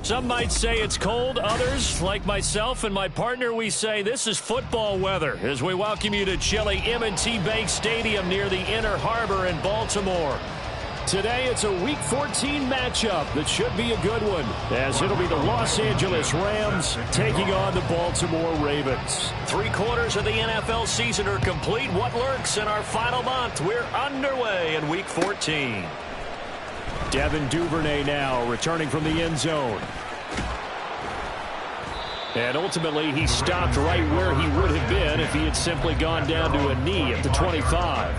Some might say it's cold. Others, like myself and my partner, we say this is football weather as we welcome you to chilly M&T Bank Stadium near the Inner Harbor in Baltimore. Today, it's a Week 14 matchup that should be a good one, as it'll be the Los Angeles Rams taking on the Baltimore Ravens. 3/4 of the NFL season are complete. What lurks in our final month? We're underway in Week 14. Devin Duvernay now returning from the end zone. And ultimately, he stopped right where he would have been if he had simply gone down to a knee at the 25.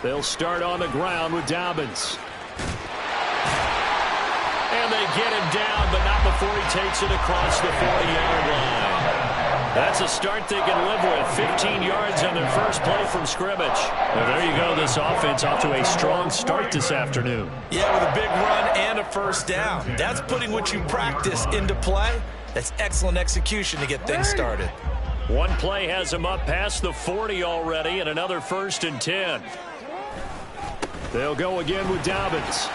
They'll start on the ground with Dobbins. And they get him down, but not before he takes it across the 40-yard line. That's a start they can live with. 15 yards on their first play from scrimmage. Well, there you go. This offense off to a strong start this afternoon. Yeah, with a big run and a first down. That's putting what you practice into play. That's excellent execution to get things started. One play has him up past the 40 already, and another 1st and 10. They'll go again with Dobbins.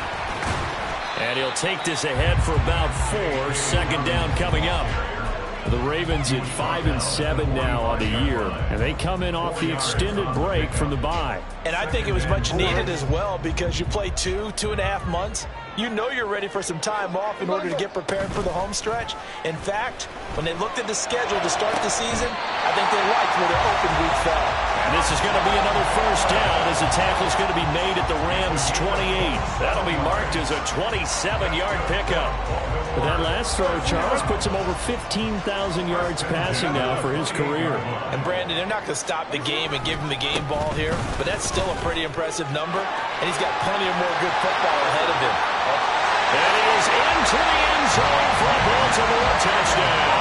And he'll take this ahead for about 4. Second down coming up. The Ravens at 5-7 now on the year, and they come in off the extended break from the bye. And I think it was much needed as well, because you play 2.5 months. You know you're ready for some time off in order to get prepared for the home stretch. In fact, when they looked at the schedule to start the season, I think they liked where their open week fell. And this is going to be another first down as the tackle is going to be made at the Rams' 28. That'll be marked as a 27-yard pickup. But that last throw, Charles, puts him over 15,000 yards passing now for his career. And Brandon, they're not going to stop the game and give him the game ball here, but that's still a pretty impressive number, and he's got plenty of more good football ahead of him. And he is into the end zone for a Baltimore touchdown.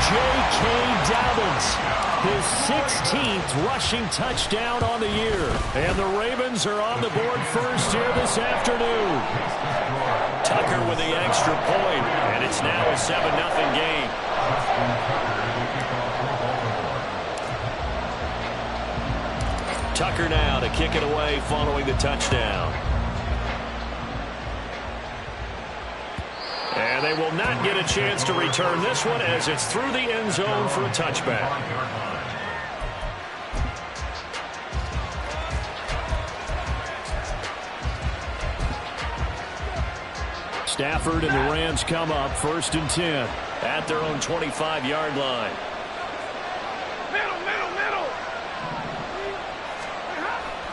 J.K. Dobbins, his 16th rushing touchdown on the year. And the Ravens are on the board first here this afternoon. Tucker with the extra point, and it's now a 7-0 game. Tucker now to kick it away following the touchdown. And they will not get a chance to return this one as it's through the end zone for a touchback. Stafford and the Rams come up 1st and 10 at their own 25-yard line. Middle.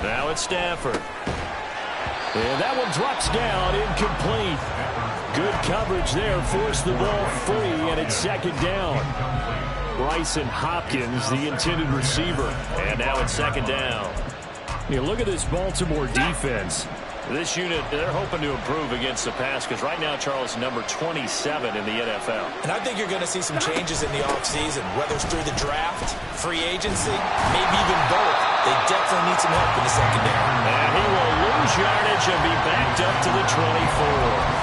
Now it's Stafford. And that one drops down, incomplete. Good coverage there, forced the ball free, and it's 2nd down. Bryson Hopkins, the intended receiver. And now it's 2nd down. You look at this Baltimore defense. This unit, they're hoping to improve against the pass because right now, Charles, number 27 in the NFL. And I think you're going to see some changes in the offseason, whether it's through the draft, free agency, maybe even both. They definitely need some help in the secondary. And he will lose yardage and be backed up to the 24.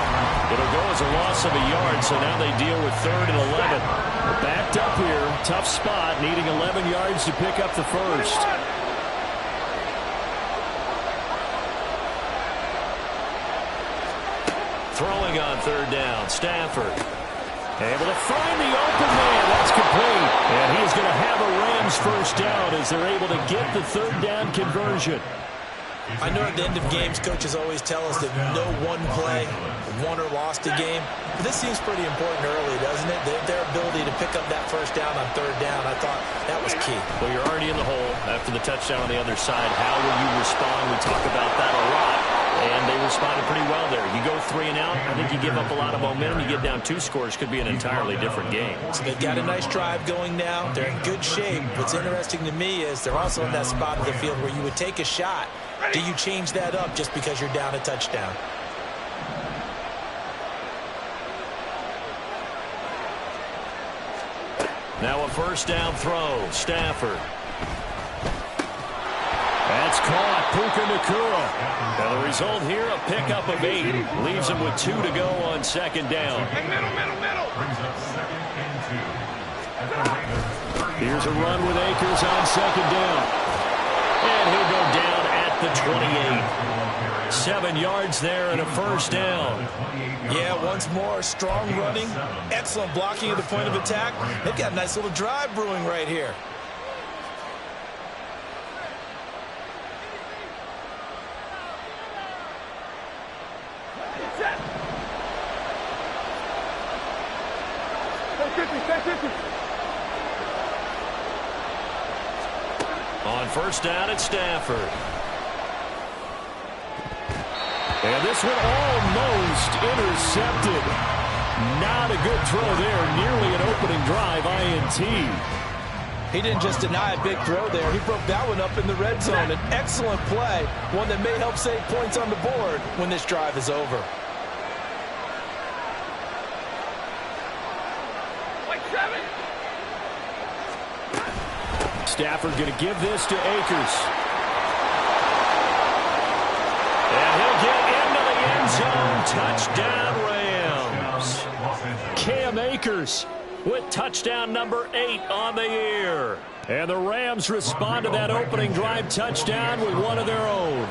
It'll go as a loss of a yard, so now they deal with 3rd and 11. They're backed up here, tough spot, needing 11 yards to pick up the first. Throwing on 3rd down, Stafford. Able to find the open man. That's complete. And he's going to have a Rams first down as they're able to get the 3rd down conversion. I know at the end of games, coaches always tell us that no one play won or lost a game. But this seems pretty important early, doesn't it? Their ability to pick up that first down on 3rd down, I thought that was key. Well, you're already in the hole after the touchdown on the other side. How will you respond? We talk about that a lot. And they responded pretty well there. You go 3 and out, I think you give up a lot of momentum. You get down 2 scores, could be an entirely different game. So they've got a nice drive going now. They're in good shape. What's interesting to me is they're also in that spot of the field where you would take a shot. Do you change that up just because you're down a touchdown? Now a first down throw. Stafford. It's caught. Puka Nacua. And the result here, a pickup of 8. Leaves him with 2 to go on second down. Middle. Here's a run with Akers on second down. And he'll go down at the 28. 7 yards there and a first down. Yeah, once more, strong running, excellent blocking at the point of attack. They've got a nice little drive brewing right here. On first down, it's Stafford. And this one almost intercepted. Not a good throw there. Nearly an opening drive, INT. He didn't just deny a big throw there. He broke that one up in the red zone. An excellent play, one that may help save points on the board when this drive is over. Stafford going to give this to Akers. And he'll get into the end zone. Touchdown, Rams. Cam Akers with touchdown number 8 on the year. And the Rams respond to that opening drive touchdown with one of their own.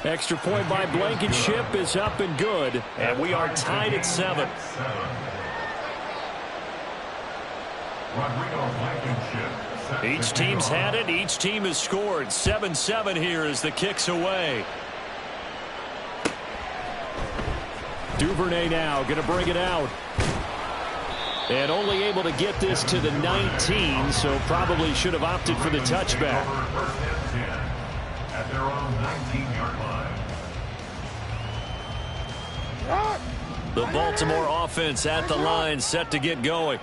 Extra point by Blankenship is up and good. And we are tied at 7. Each team's had it. Each team has scored. 7-7 here as the kick's away. Duvernay now going to bring it out. And only able to get this to the 19, so probably should have opted for the touchback. At their own 19-yard line. The Baltimore offense at the line, set to get going.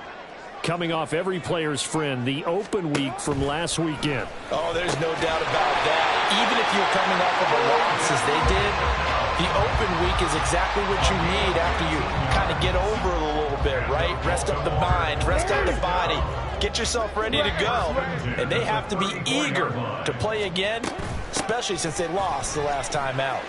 Coming off every player's friend, the open week from last weekend. Oh, there's no doubt about that. Even if you're coming off of a loss as they did, the open week is exactly what you need after you kind of get over it a little bit, right? Rest up the mind, rest up the body, get yourself ready to go. And they have to be eager to play again, especially since they lost the last time out.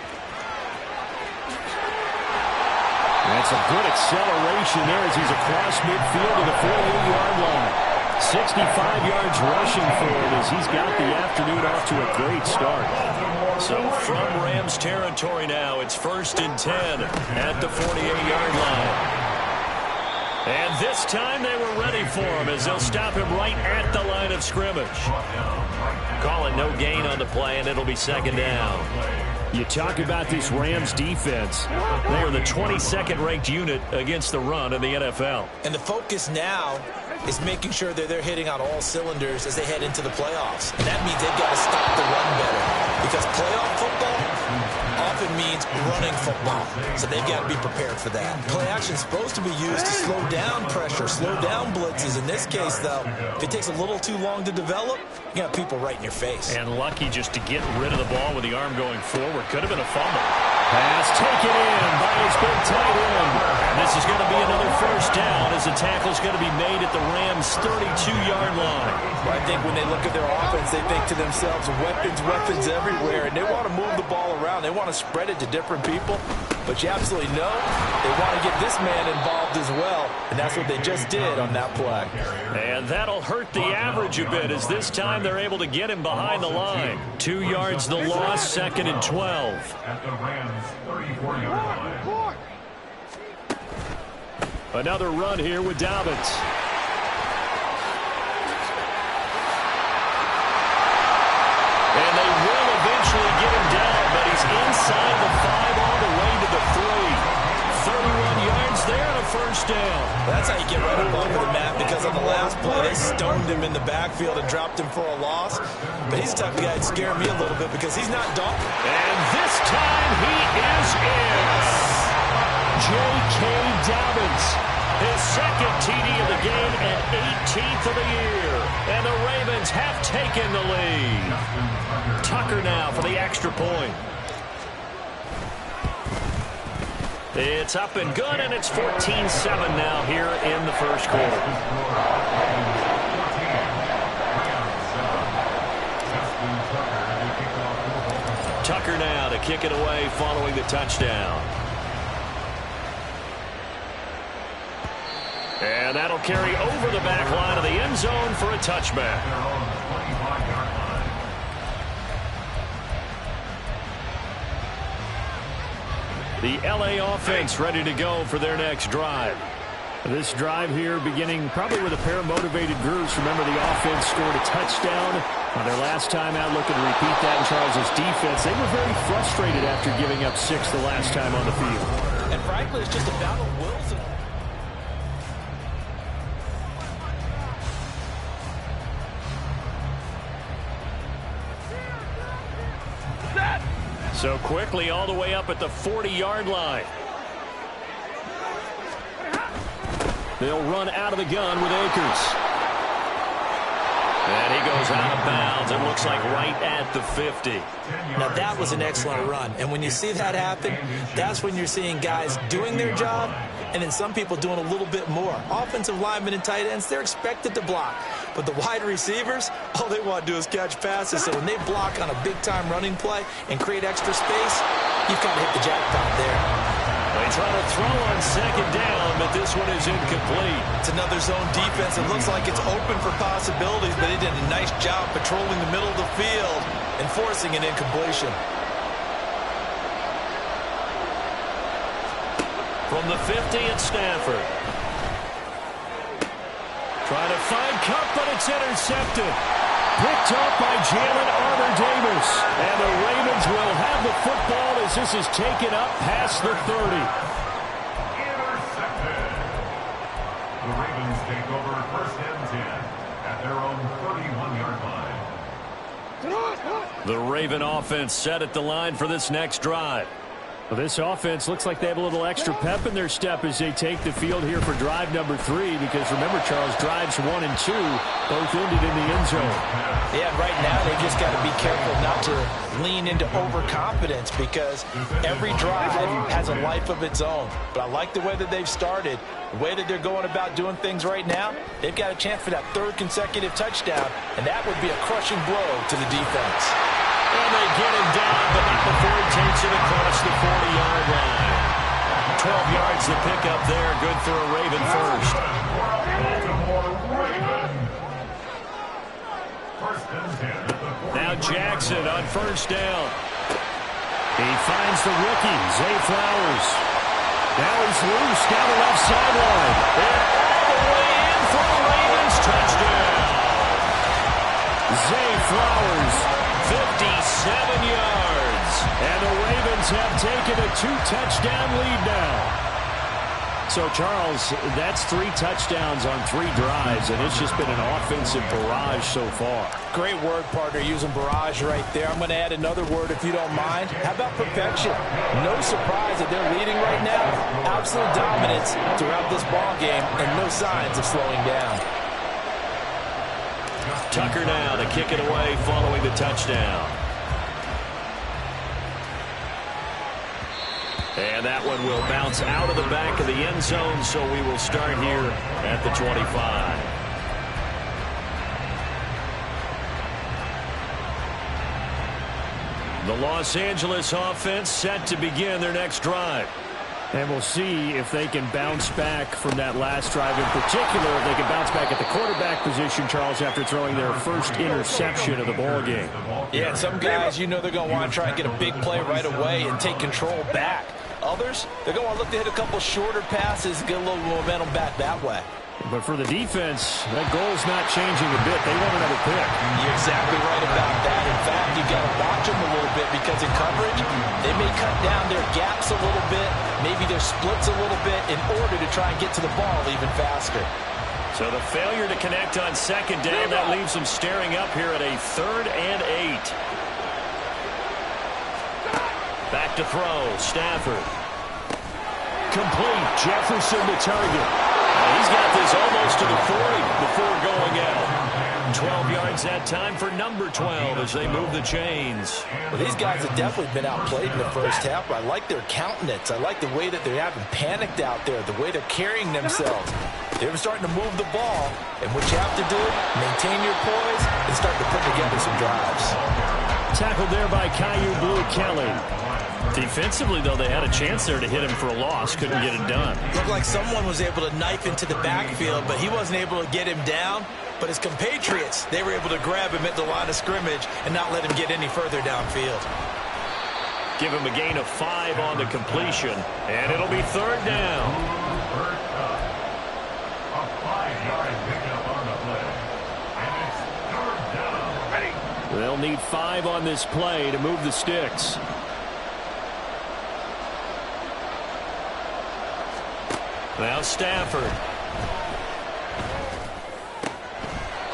That's a good acceleration there as he's across midfield to the 48-yard line. 65 yards rushing for him as he's got the afternoon off to a great start. So from Rams territory now, it's 1st and 10 at the 48-yard line. And this time they were ready for him as they'll stop him right at the line of scrimmage. Call it no gain on the play, and it'll be 2nd down. You talk about this Rams defense. They are the 22nd ranked unit against the run in the NFL. And the focus now is making sure that they're hitting on all cylinders as they head into the playoffs. And that means they've got to stop the run better. Because playoff football often means running football. So they've got to be prepared for that. Play action is supposed to be used to slow down pressure, slow down blitzes. In this case, though, if it takes a little too long to develop, you got people right in your face. And lucky just to get rid of the ball with the arm going forward. Could have been a fumble. Pass taken in by his big tight end. This is going to be another first down as the tackle's going to be made at the Rams' 32-yard line. Well, I think when they look at their offense, they think to themselves, weapons everywhere, and they want to move the ball around. They want to spread it to different people, but you absolutely know they want to get this man involved as well, and that's what they just did on that play. And that'll hurt the average a bit as this time they're able to get him behind the line. 2 yards the loss, 2nd and 12. At the Rams' 34-yard line. Another run here with Dobbins. And they will eventually get him down, but he's inside the 5 all the way to the 3. 31 yards there and a first down. That's how you get right up onto the mat, because on the last play, they stoned him in the backfield and dropped him for a loss. But he's the type of guy that scared me a little bit because he's not daunted. And this time he is in. J.K. Dobbins, his 2nd TD of the game and 18th of the year. And the Ravens have taken the lead. Tucker now for the extra point. It's up and good, and it's 14-7 now here in the first quarter. Tucker now to kick it away following the touchdown. And that'll carry over the back line of the end zone for a touchback. The LA offense ready to go for their next drive. This drive here beginning probably with a pair of motivated groups. Remember, the offense scored a touchdown on their last time out, looking to repeat that in Charles' defense. They were very frustrated after giving up 6 the last time on the field. And frankly, it's just a battle of wills. So quickly all the way up at the 40-yard line. They'll run out of the gun with Akers. And he goes out of bounds. It looks like right at the 50. Now, that was an excellent run. And when you see that happen, that's when you're seeing guys doing their job and then some people doing a little bit more. Offensive linemen and tight ends, they're expected to block. But the wide receivers, all they want to do is catch passes. So when they block on a big-time running play and create extra space, you've got to hit the jackpot there. They try to throw on second down, but this one is incomplete. It's another zone defense. It looks like it's open for possibilities, but they did a nice job patrolling the middle of the field and forcing an incompletion. From the 50 at Stafford. Trying to find Kupp, but it's intercepted. Picked up by Jalen Armour-Davis. And the Ravens will have the football as this is taken up past the 30. Intercepted. The Ravens take over 1st and 10 at their own 31-yard line. The Raven offense set at the line for this next drive. Well, this offense looks like they have a little extra pep in their step as they take the field here for drive number 3, because remember, Charles, drives 1 and 2 both ended in the end zone. Yeah, right now they just got to be careful not to lean into overconfidence, because every drive has a life of its own. But I like the way that they've started, the way that they're going about doing things right now. They've got a chance for that 3rd consecutive touchdown, and that would be a crushing blow to the defense. And they get him down, but not before he takes it across the 40-yard line. 12 yards to pick up there. Good for a Raven first. Now Jackson on 1st down. He finds the rookie, Zay Flowers. Now he's loose down the left sideline. And all the way in for the Ravens. Touchdown. Zay Flowers, 57 yards. And the Ravens have taken a 2-touchdown lead now. So, Charles, that's 3 touchdowns on 3 drives, and it's just been an offensive barrage so far. Great word, partner, using barrage right there. I'm going to add another word if you don't mind. How about perfection? No surprise that they're leading right now. Absolute dominance throughout this ball game, and no signs of slowing down. Tucker now to kick it away following the touchdown. And that one will bounce out of the back of the end zone, so we will start here at the 25. The Los Angeles offense set to begin their next drive. And we'll see if they can bounce back from that last drive. In particular, if they can bounce back at the quarterback position, Charles, after throwing their first interception of the ballgame. Yeah, and some guys, you know they're going to want to try and get a big play right away and take control back. Others, they're going to want to look to hit a couple shorter passes, get a little momentum back that way. But for the defense, that goal's not changing a bit. They want another pick. You're exactly right about that. In fact, you've got to watch them a little bit, because in coverage, they may cut down their gaps a little bit, maybe their splits a little bit, in order to try and get to the ball even faster. So the failure to connect on 2nd down, that leaves them staring up here at a 3rd and 8. Back to throw, Stafford. Complete, Jefferson to target. He's got this almost to the 40 before going out. 12 yards that time for number 12 as they move the chains. Well, these guys have definitely been outplayed in the first half. I like their countenance. I like the way that they haven't panicked out there, the way they're carrying themselves. They're starting to move the ball, and what you have to do, maintain your poise and start to put together some drives. Tackled there by Caillou Blue Kelly. Defensively, though, they had a chance there to hit him for a loss. Couldn't get it done. Looked like someone was able to knife into the backfield, but he wasn't able to get him down. But his compatriots, they were able to grab him at the line of scrimmage and not let him get any further downfield. Give him a gain of 5 on the completion, and it'll be 3rd down. A 5-yard pickup on the play. And it's 3rd down. Ready. They'll need 5 on this play to move the sticks. Now Stafford.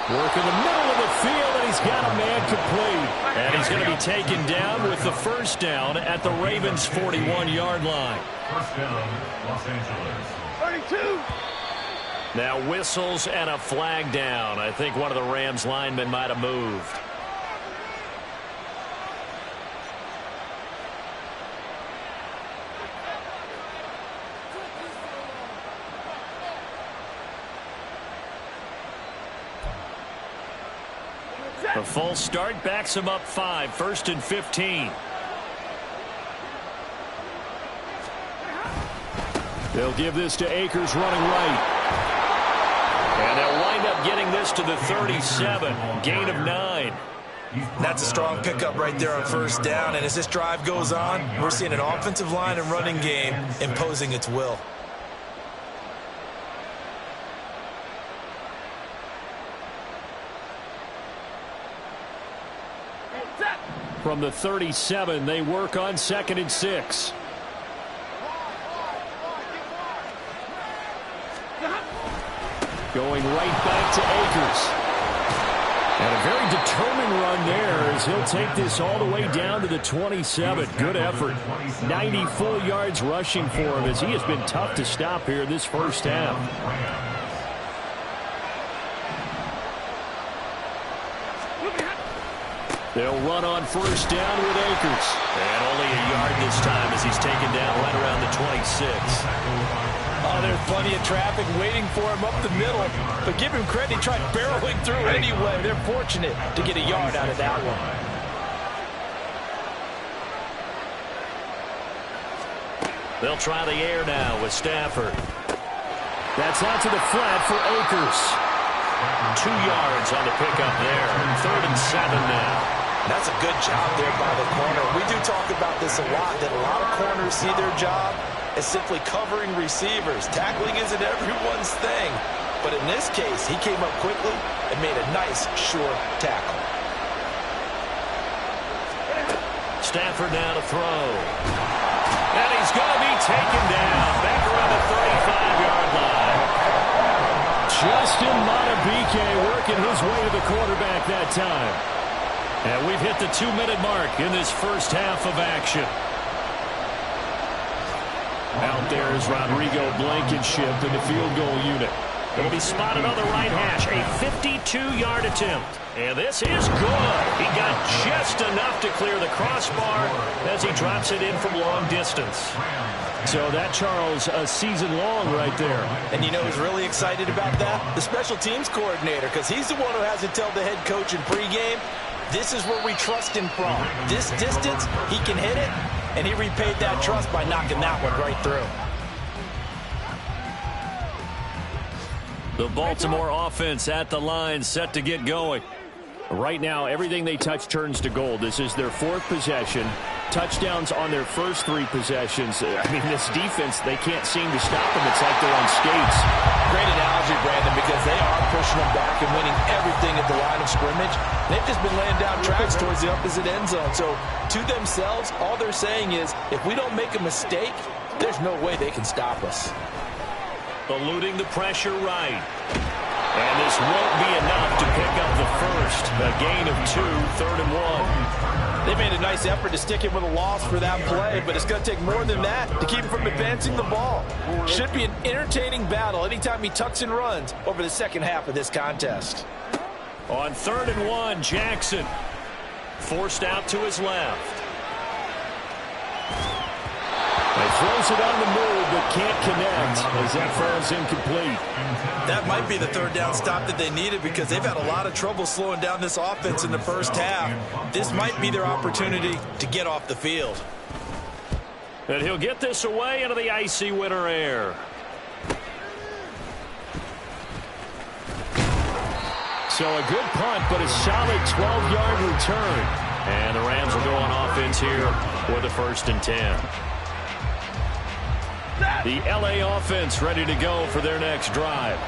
Work in the middle of the field, and he's got a man complete. And he's going to be taken down with the 1st down at the Ravens' 41-yard line. 1st down, Los Angeles. 32. Now whistles and a flag down. I think one of the Rams linemen might have moved. A full start backs him up 5, 1st and 15. They'll give this to Akers running right. And they'll wind up getting this to the 37. Gain of 9. That's a strong pickup right there on 1st down. And as this drive goes on, we're seeing an offensive line and running game imposing its will. From the 37, they work on 2nd and 6. Going right back to Akers. And a very determined run there as he'll take this all the way down to the 27. Good effort. 90 full yards rushing for him as he has been tough to stop here this 1st half. They'll run on 1st down with Akers. And only a yard this time as he's taken down right around the 26. Oh, there's plenty of traffic waiting for him up the middle. But give him credit, he tried barreling through anyway. They're fortunate to get a yard out of that one. They'll try the air now with Stafford. That's out to the flat for Akers. 2 yards on the pickup there. 3rd and 7 now. That's a good job there by the corner. We do talk about this a lot, that a lot of corners see their job as simply covering receivers. Tackling isn't everyone's thing. But in this case, he came up quickly and made a nice, sure tackle. Stafford now to throw. And he's going to be taken down. Back around the 35-yard line. Justin Madubuike working his way to the quarterback that time. And we've hit the 2-minute mark in this 1st half of action. Out there is Rodrigo Blankenship in the field goal unit. It'll be spotted on the right hash. A 52-yard attempt. And this is good. He got just enough to clear the crossbar as he drops it in from long distance. So that, Charles, a season long right there. And you know who's really excited about that? The special teams coordinator, because he's the one who has to tell the head coach in pregame, this is where we trust him from. This distance, he can hit it, and he repaid that trust by knocking that one right through. The Baltimore offense at the line, set to get going. Right now, everything they touch turns to gold. This is their 4th possession. Touchdowns on their first 3 possessions. I mean, this defense, they can't seem to stop them. It's like they're on skates. Great analogy, Brandon, because they are pushing them back and winning everything at the line of scrimmage. They've just been laying down tracks towards the opposite end zone. So, to themselves, all they're saying is, if we don't make a mistake, there's no way they can stop us. Eluding the pressure right. And this won't be enough to pick up the 1st. A gain of 2, 3rd and 1. They made a nice effort to stick him with a loss for that play, but it's going to take more than that to keep him from advancing the ball. Should be an entertaining battle anytime he tucks and runs over the 2nd half of this contest. On 3rd and 1, Jackson forced out to his left. They throws it on the move, but can't connect as that falls incomplete. That might be the third down stop that they needed because they've had a lot of trouble slowing down this offense in the first half. This might be their opportunity to get off the field. And he'll get this away into the icy winter air. So a good punt, but a solid 12-yard return. And the Rams will go on offense here with a 1st and 10. The LA offense ready to go for their next drive.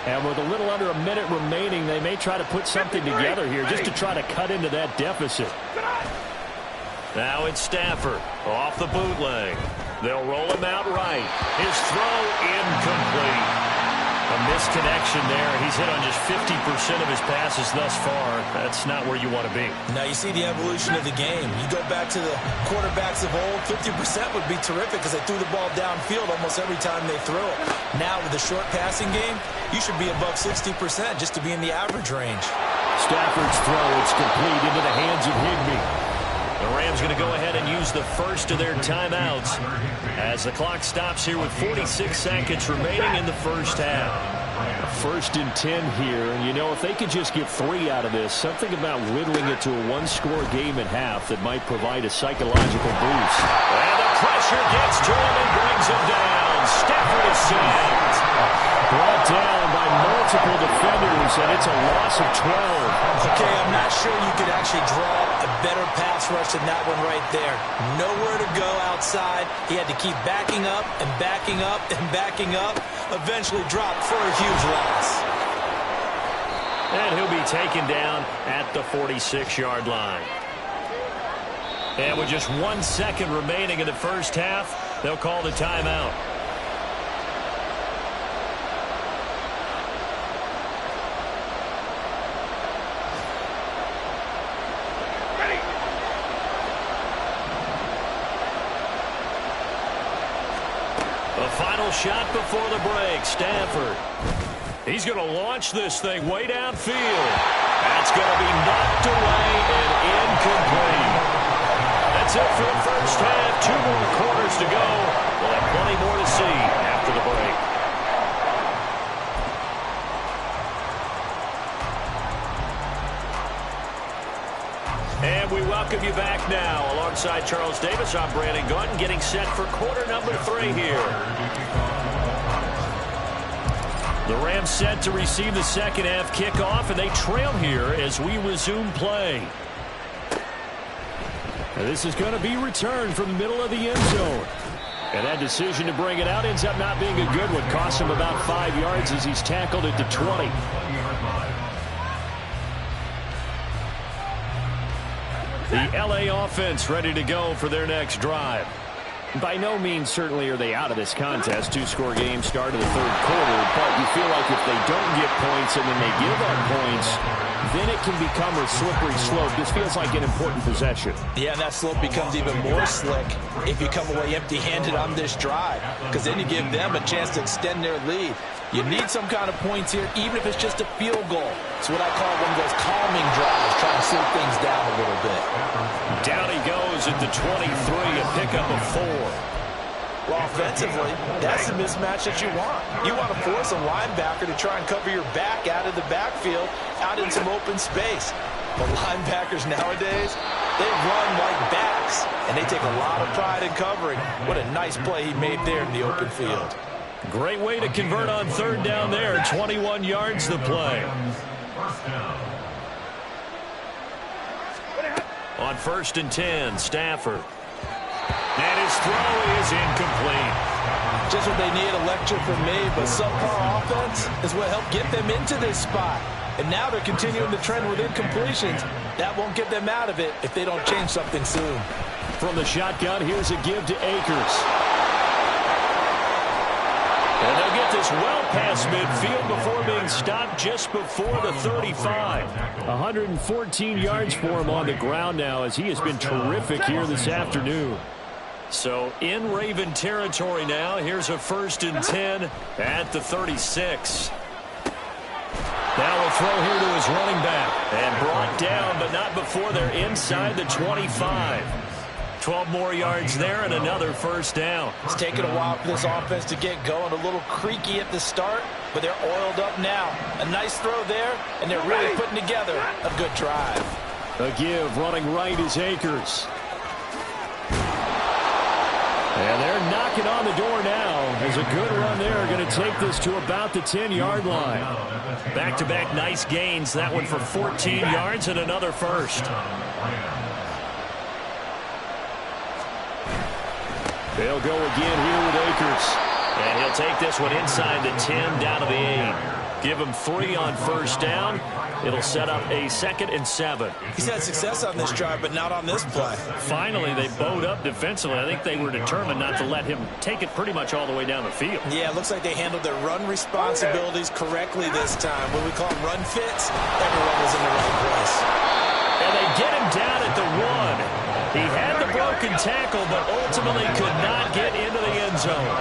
And with a little under a minute remaining, they may try to put something together here just to try to cut into that deficit. Now it's Stafford off the bootleg. They'll roll him out right. His throw incomplete. A misconnection there. He's hit on just 50% of his passes thus far. That's not where you want to be. Now you see the evolution of the game. You go back to the quarterbacks of old, 50% would be terrific because they threw the ball downfield almost every time they threw it. Now with the short passing game, you should be above 60% just to be in the average range. Stafford's throw, it's complete into the hands of Higbee. The Rams going to go ahead and use the first of their timeouts as the clock stops here with 46 seconds remaining in the first half. 1st and 10 here, and you know, if they could just get 3 out of this, something about whittling it to a one-score game at half that might provide a psychological boost. And the pressure gets to him and brings him down. Stafford is sacked. Brought down by multiple defenders, and it's a loss of 12. Okay, I'm not sure you could actually draw a better pass rush than that one right there. Nowhere to go outside. He had to keep backing up and backing up and backing up. Eventually dropped for a huge loss. And he'll be taken down at the 46-yard line. And with just 1 second remaining in the first half, they'll call the timeout. Final shot before the break. Stafford. He's going to launch this thing way downfield. That's going to be knocked away and incomplete. That's it for the first half. 2 more quarters to go. We'll have plenty more to see after the break. And we welcome you back now. Alongside Charles Davis, I'm Brandon Gaudin, getting set for quarter number 3 here. The Rams set to receive the second half kickoff, and they trail here as we resume play. And this is going to be returned from the middle of the end zone. And that decision to bring it out ends up not being a good one. Cost him about 5 yards as he's tackled at the 20. The LA offense ready to go for their next drive. By no means certainly are they out of this contest. 2-score game start of the 3rd quarter, but you feel like if they don't get points and then they give up points, then it can become a slippery slope. This feels like an important possession. Yeah, and that slope becomes even more slick if you come away empty-handed on this drive, because then you give them a chance to extend their lead. You need some kind of points here, even if it's just a field goal. It's what I call one of those calming drives, trying to slow things down a little bit. Down he goes at the 23, a pickup of 4. Well, offensively, that's the mismatch that you want. You want to force a linebacker to try and cover your back out of the backfield, out in some open space. But linebackers nowadays, they run like backs, and they take a lot of pride in covering. What a nice play he made there in the open field. Great way to convert on 3rd down there. 21 yards the play. On 1st and 10, Stafford. And his throw is incomplete. Just what they need, a lecture from me, but subpar offense is what helped get them into this spot. And now they're continuing the trend with incompletions. That won't get them out of it if they don't change something soon. From the shotgun, here's a give to Akers. And they'll get this well past midfield before being stopped just before the 35. 114 yards for him on the ground now as he has been terrific here this afternoon. So in Raven territory now. Here's a 1st and 10 at the 36. Now we'll throw here to his running back. And brought down, but not before they're inside the 25. 12 more yards there and another first down. It's taken a while for this offense to get going. A little creaky at the start, but they're oiled up now. A nice throw there, and they're really putting together a good drive. A give running right is Akers. And they're knocking on the door now. There's a good run there. Going to take this to about the 10-yard line. Back-to-back nice gains. That one for 14 yards and another first. They'll go again here with Akers. And he'll take this one inside the 10 down to the 8. Give him 3 on first down. It'll set up a 2nd and 7. He's had success on this drive, but not on this play. Finally, they bowed up defensively. I think they were determined not to let him take it pretty much all the way down the field. Yeah, it looks like they handled their run responsibilities correctly this time. When we call them run fits, everyone was in the right place. And they get him down at the 1. He had the broken tackle, but ultimately could not get into the end zone.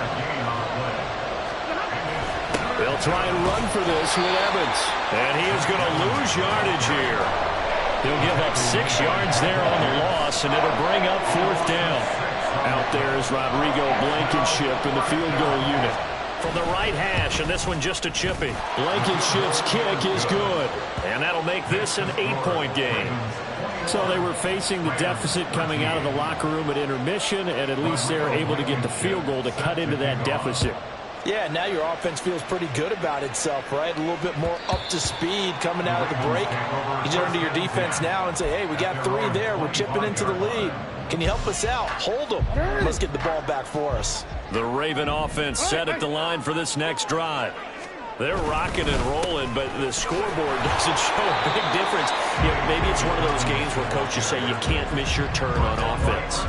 They'll try and run for this with Evans. And he is going to lose yardage here. He'll give up 6 yards there on the loss, and it'll bring up 4th down. Out there is Rodrigo Blankenship in the field goal unit. From the right hash, and this one just a chippy. Blankenship's kick is good. And that'll make this an 8-point game. So they were facing the deficit coming out of the locker room at intermission, and at least they're able to get the field goal to cut into that deficit. Yeah, now your offense feels pretty good about itself, right? A little bit more up to speed coming out of the break. You turn to your defense now and say, hey, we got 3 there. We're chipping into the lead. Can you help us out? Hold them. Let's get the ball back for us. The Raven offense set at the line for this next drive. They're rocking and rolling, but the scoreboard doesn't show a big difference. Maybe it's one of those games where coaches say you can't miss your turn on offense.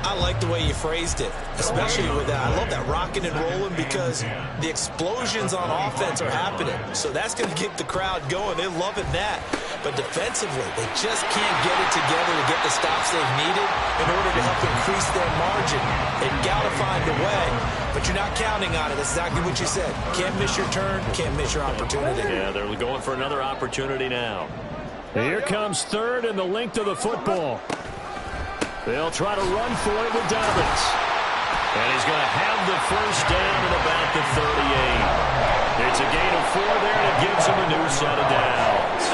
I like the way you phrased it, especially with that. I love that rocking and rolling because the explosions on offense are happening. So that's going to get the crowd going. They're loving that. But defensively, they just can't get it together to get the stops they've needed in order to help increase their margin. They've got to find a way, but you're not counting on it. That's exactly what you said. Can't miss your turn, can't miss your opportunity. Yeah, they're going for another opportunity now. Here comes 3rd and the length of the football. They'll try to run for it with Dobbins. And he's going to have the first down at about the 38. It's a gain of 4 there, and it gives him a new set of downs.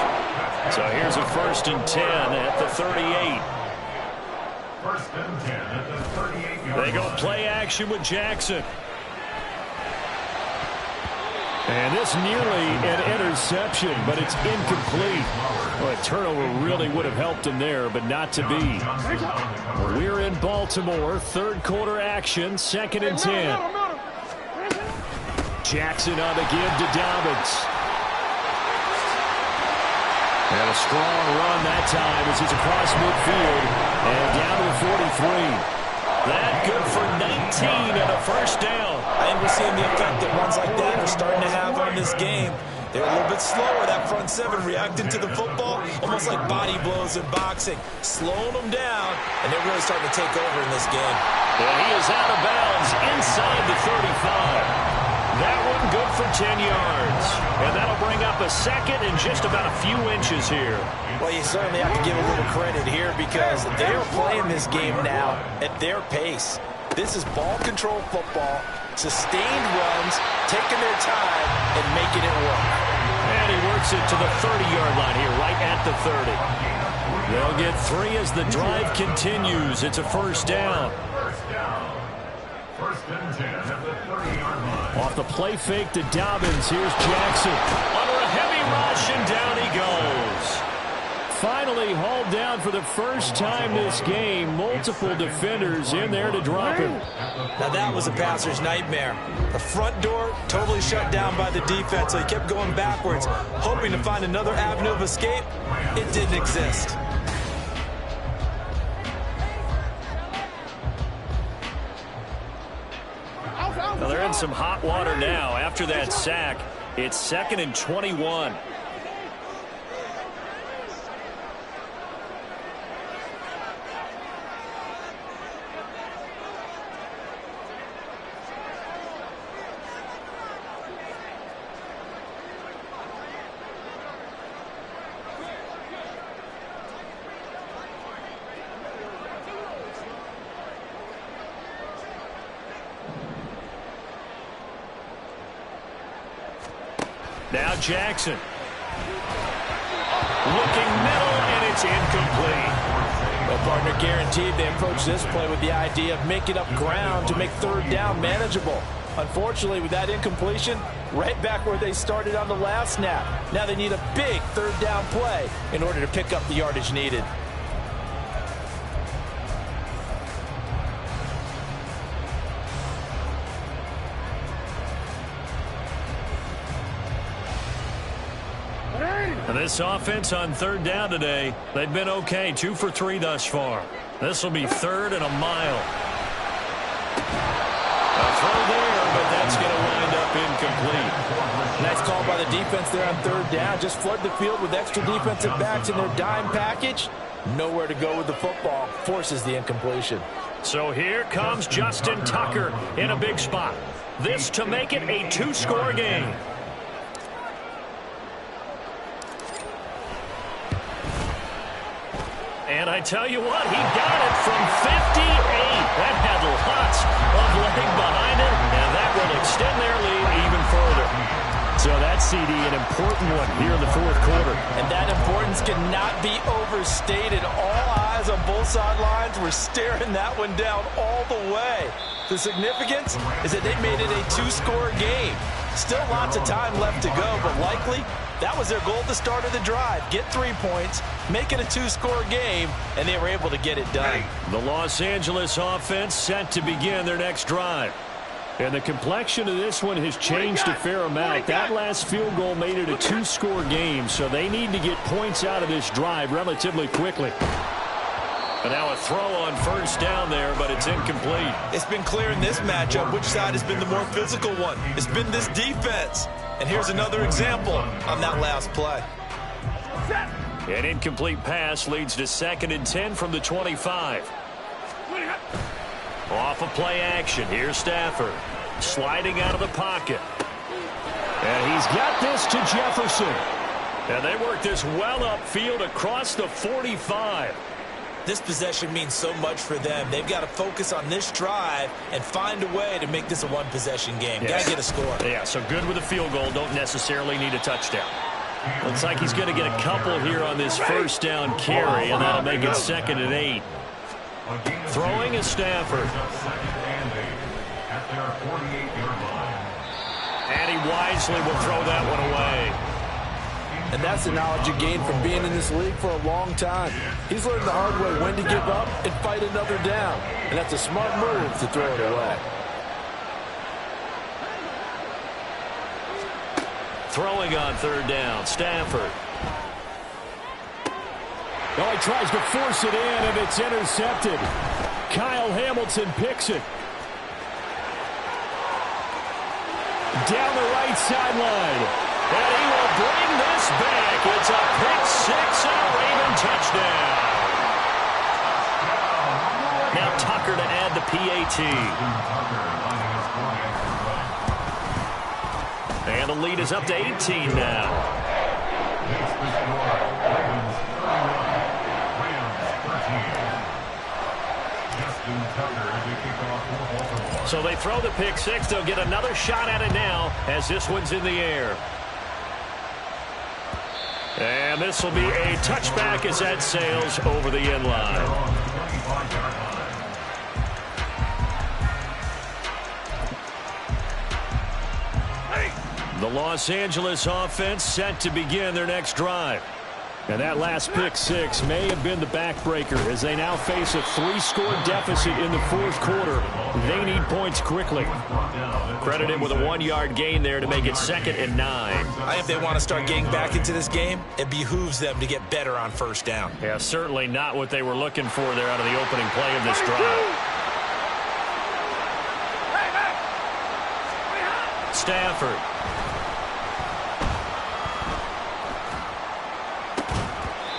So here's a 1st and 10 at the 38. 1st and 10 at the 38-yard line. They go play action with Jackson. And this nearly an interception, but it's incomplete. Well, a turnover really would have helped him there, but not to be. We're in Baltimore, 3rd quarter action, 2nd and 10. Jackson on the give to Dobbins. And a strong run that time as he's across midfield and down to the 43. That good for 19 and a first down. I think we're seeing the effect that runs like that are starting to have on this game. They're a little bit slower, that front 7 reacting to the football, almost like body blows in boxing, slowing them down, and they're really starting to take over in this game. And he is out of bounds inside the 35. That one good for 10 yards. And that'll bring up a 2nd and just about a few inches here. Well, you certainly have to give a little credit here because they're playing this game now at their pace. This is ball control football, sustained runs, taking their time and making it work. And he works it to the 30-yard line here, right at the 30. They'll get 3 as the drive continues. It's a first down. 1st and 10 at the 30-yard line. Off the play fake to Dobbins. Here's Jackson. Under a heavy rush, and down he goes. Finally hauled down for the first time this game. Multiple defenders in there to drop him. Now that was a passer's nightmare. The front door totally shut down by the defense, so he kept going backwards, hoping to find another avenue of escape. It didn't exist. Well, they're in some hot water now. After that sack, it's 2nd and 21. Now Jackson. Looking middle, and it's incomplete. Well, partner, guaranteed they approach this play with the idea of making up ground to make third down manageable. Unfortunately, with that incompletion, right back where they started on the last snap. Now they need a big third down play in order to pick up the yardage needed. And this offense on third down today, they've been okay. 2 for 3 thus far. This will be 3rd and a mile. A throw there, but that's going to wind up incomplete. Nice call by the defense there on third down. Just flood the field with extra defensive backs in their dime package. Nowhere to go with the football. Forces the incompletion. So here comes Justin Tucker in a big spot. This to make it a 2-score game. And I tell you what, he got it from 58. That had lots of leg behind it, and that will extend their lead even further. So that CD, an important one here in the 4th quarter. And that importance cannot be overstated. All eyes on both sidelines were staring that one down all the way. The significance is that they made it a 2-score game. Still lots of time left to go, but likely that was their goal at the start of the drive. Get 3 points, make it a 2-score game, and they were able to get it done. The Los Angeles offense set to begin their next drive. And the complexion of this one has changed a fair amount. That last field goal made it a 2-score game, so they need to get points out of this drive relatively quickly. But now a throw on first down there, but it's incomplete. It's been clear in this matchup which side has been the more physical one. It's been this defense. And here's another example on that last play. An incomplete pass leads to 2nd and 10 from the 25. Off of play action. Here's Stafford. Sliding out of the pocket. And he's got this to Jefferson. And they work this well upfield across the 45. This possession means so much for them. They've got to focus on this drive and find a way to make this a one-possession game. Yes. Got to get a score. Yeah, so good with a field goal. Don't necessarily need a touchdown. Looks like he's going to get a couple here on this first down carry, and that'll make it 2nd and 8. Throwing is Stafford. And he wisely will throw that one away. And that's the knowledge you gain from being in this league for a long time. He's learned the hard way when to give up and fight another down. And that's a smart move to throw it away. Throwing on third down, Stafford. Oh, he tries to force it in, and it's intercepted. Kyle Hamilton picks it. Down the right sideline. And he will bring this back. It's a pick-6 and a Raven touchdown. Now Tucker to add the PAT. And the lead is up to 18 now. So they throw the pick-6. They'll get another shot at it now as this one's in the air. And this will be a touchback as that sails over the end line. The Los Angeles offense set to begin their next drive. And that last pick-6 may have been the backbreaker as they now face a 3-score deficit in the 4th quarter. They need points quickly. Credited with a 1-yard gain there to make it 2nd and 9. I think they want to start getting back into this game. It behooves them to get better on first down. Yeah, certainly not what they were looking for there out of the opening play of this drive. Stafford.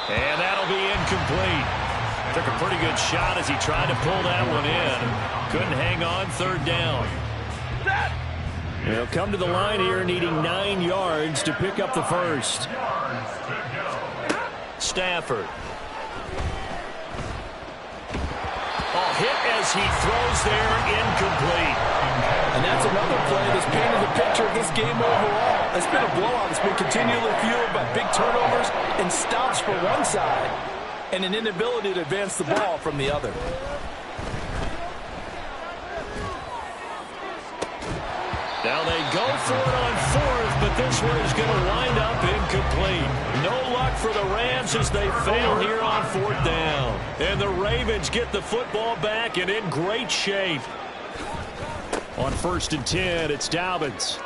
And that'll be incomplete. Took a pretty good shot as he tried to pull that one in. Couldn't hang on third down. They'll come to the line here needing 9 yards to pick up the first. Stafford. Oh, hit as he throws there, incomplete. And that's another play that's painted the picture of this game overall. It's been a blowout. It's been continually fueled by big turnovers and stops for one side and an inability to advance the ball from the other. Now they go for it on fourth, but this one is going to wind up incomplete. No luck for the Rams as they fail here on fourth down. And the Ravens get the football back and in great shape. On 1st and 10, it's Dobbins.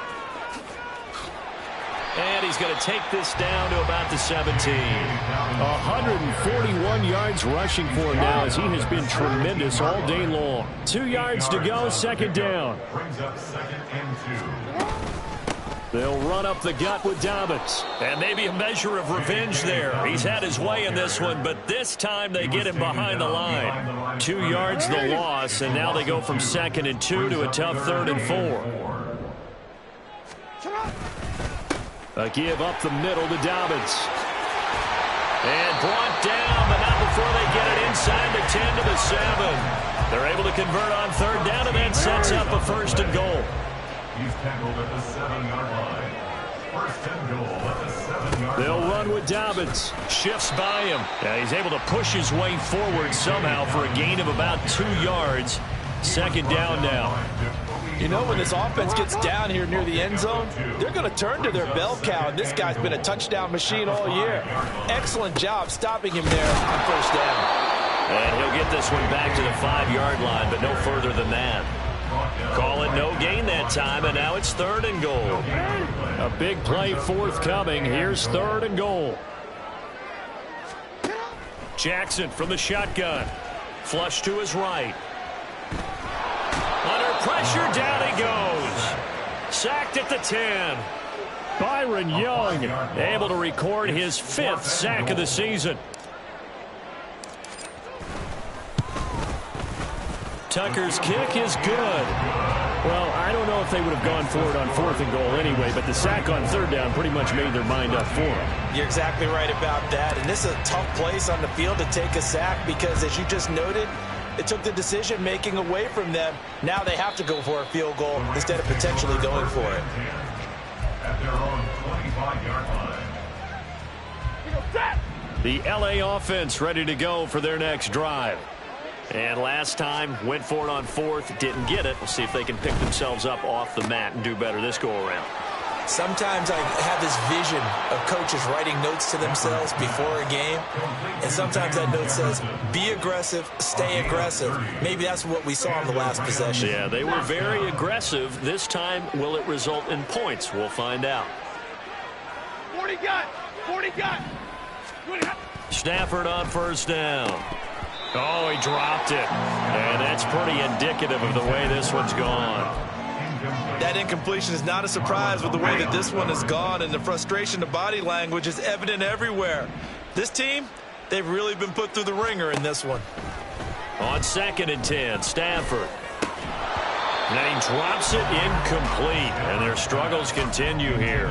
And he's going to take this down to about the 17. 141 yards rushing for him now as he has been tremendous all day long. 2 yards to go, 2nd down. Brings up 2nd and 2. They'll run up the gut with Dobbins. And maybe a measure of revenge there. He's had his way in this one, but this time they get him behind the line. 2 yards the loss, and now they go from 2nd and 2 to a tough 3rd and 4. A give up the middle to Dobbins. And brought down, but not before they get it inside the 10 to the 7. They're able to convert on 3rd down, and then sets up a 1st and goal. He's tackled at the 7-yard line. 1st and goal at the 7-yard line. They'll run with Dobbins. Shifts by him. He's able to push his way forward somehow for a gain of about 2 yards. 2nd down now. You know, when this offense gets down here near the end zone, they're going to turn to their bell cow, and this guy's been a touchdown machine all year. Excellent job stopping him there on 1st down. And he'll get this one back to the 5-yard line, but no further than that. Call it no gain that time, and now it's 3rd and goal. A big play forthcoming. Here's 3rd and goal. Jackson from the shotgun. Flush to his right. Under pressure, down he goes. Sacked at the 10. Byron Young able to record his 5th sack of the season. Tucker's kick is good. Well, I don't know if they would have gone for it on 4th and goal anyway, but the sack on 3rd down pretty much made their mind up for him. You're exactly right about that. And this is a tough place on the field to take a sack because, as you just noted, it took the decision-making away from them. Now they have to go for a field goal instead of potentially going for it. At their own 25-yard line. The LA offense ready to go for their next drive. And last time, went for it on 4th, didn't get it. We'll see if they can pick themselves up off the mat and do better this go-around. Sometimes I have this vision of coaches writing notes to themselves before a game, and sometimes that note says, be aggressive, stay aggressive. Maybe that's what we saw in the last possession. Yeah, they were very aggressive. This time, will it result in points? We'll find out. 40 got. Stafford on 1st down. Oh, he dropped it. And that's pretty indicative of the way this one's gone. That incompletion is not a surprise with the way that this one has gone, and the frustration, the body language is evident everywhere. This team, they've really been put through the ringer in this one. On 2nd and 10, Stafford. And he drops it incomplete, and their struggles continue here.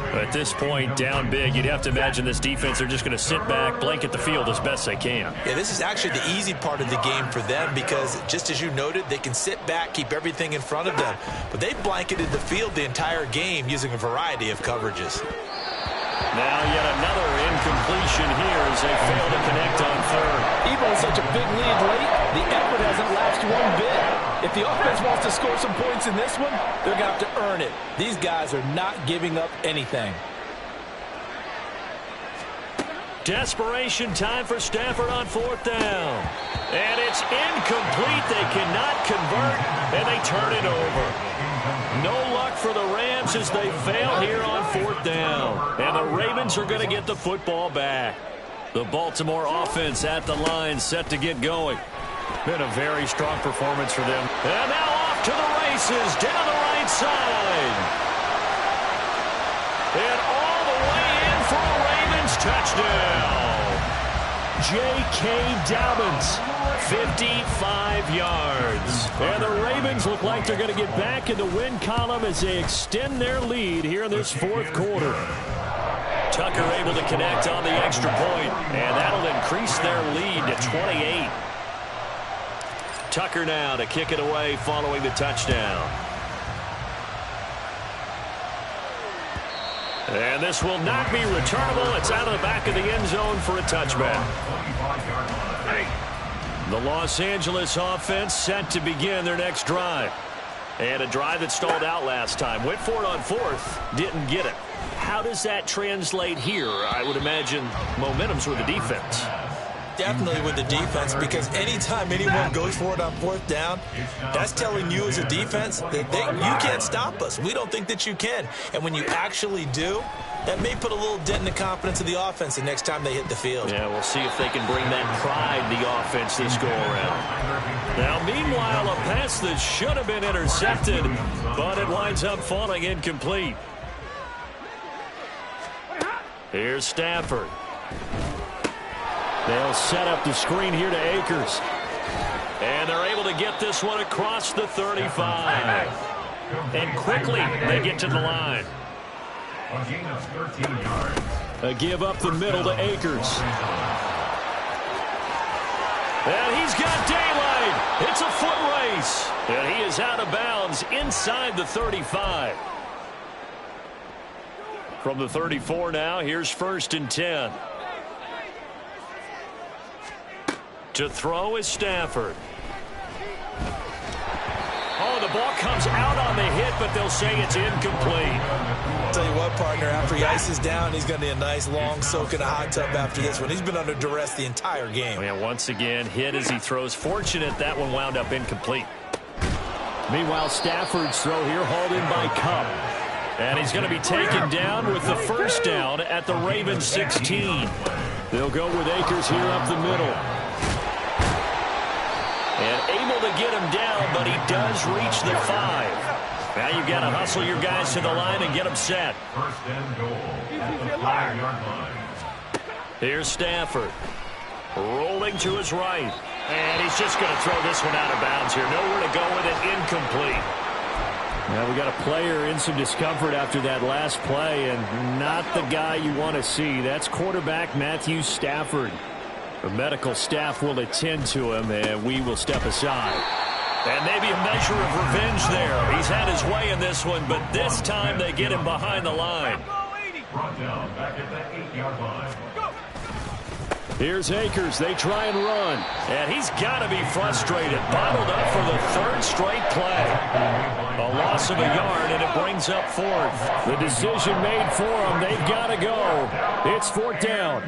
At this point, down big, you'd have to imagine this defense, they're just going to sit back, blanket the field as best they can. Yeah, this is actually the easy part of the game for them because, just as you noted, they can sit back, keep everything in front of them. But they blanketed the field the entire game using a variety of coverages. Now yet another incompletion here as they fail to connect on 3rd. Even with such a big lead late, the effort hasn't lasted one bit. If the offense wants to score some points in this one, they're going to have to earn it. These guys are not giving up anything. Desperation time for Stafford on 4th down. And it's incomplete. They cannot convert, and they turn it over. No luck for the Rams as they fail here on 4th down. And the Ravens are going to get the football back. The Baltimore offense at the line set to get going. Been a very strong performance for them. And now off to the races down the right side. And all the way in for a Ravens touchdown. J.K. Dobbins, 55 yards. And the Ravens look like they're going to get back in the win column as they extend their lead here in this 4th quarter. Tucker able to connect on the extra point, and that'll increase their lead to 28. Tucker now to kick it away following the touchdown. And this will not be returnable. It's out of the back of the end zone for a touchback. The Los Angeles offense set to begin their next drive. And a drive that stalled out last time. Went for it on fourth, didn't get it. How does that translate here? I would imagine momentum's with the defense. Definitely with the defense, because anytime anyone goes for it on fourth down, that's telling you as a defense that you can't stop us. We don't think that you can. And when you actually do, that may put a little dent in the confidence of the offense the next time they hit the field. Yeah, we'll see if they can bring that pride the offense this go-around. Now, meanwhile, a pass that should have been intercepted, but it winds up falling incomplete. Here's Stafford. They'll set up the screen here to Akers. And they're able to get this one across the 35. And quickly they get to the line. A give up the middle to Akers. And he's got daylight. It's a foot race. And he is out of bounds inside the 35. From the 34 now, here's 1st and 10. To throw is Stafford. Oh, the ball comes out on the hit, but they'll say it's incomplete. I'll tell you what, partner, after he ices down, he's going to need a nice long soak in a hot tub after this one. He's been under duress the entire game. Yeah, once again, hit as he throws. Fortunate that one wound up incomplete. Meanwhile, Stafford's throw here hauled in by Kupp. And he's going to be taken down with the first down at the Ravens 16. They'll go with Akers here up the middle. And able to get him down, but he does reach the 5. Now you've got to hustle your guys to the line and get them set. First and goal at the 5-yard line. Here's Stafford. Rolling to his right. And he's just going to throw this one out of bounds here. Nowhere to go with it. Incomplete. Now we got a player in some discomfort after that last play, and not the guy you want to see. That's quarterback Matthew Stafford. The medical staff will attend to him, and we will step aside. And maybe a measure of revenge there. He's had his way in this one, but this time they get him behind the line. Brought down back at the 8-yard line. Here's Akers. They try and run. And he's got to be frustrated. Bottled up for the 3rd straight play. A loss of a yard, and it brings up 4th. The decision made for them. They've got to go. It's 4th down.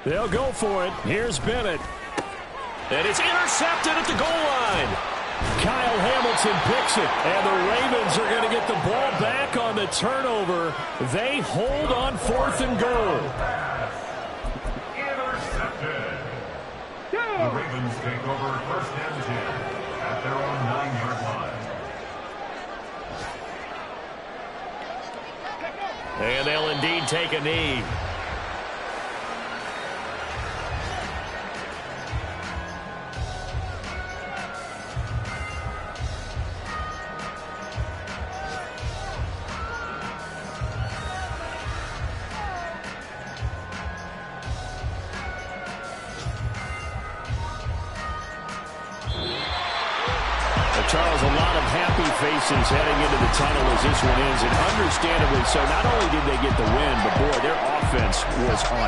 They'll go for it. Here's Bennett. And it's intercepted at the goal line. Kyle Hamilton picks it. And the Ravens are going to get the ball back on the turnover. They hold on 4th and goal. Intercepted. The Ravens take over 1st and 10 at their own 9-yard line. And they'll indeed take a knee. Charles, a lot of happy faces heading into the tunnel as this one ends, and understandably so. Not only did they get the win, but boy, their offense was on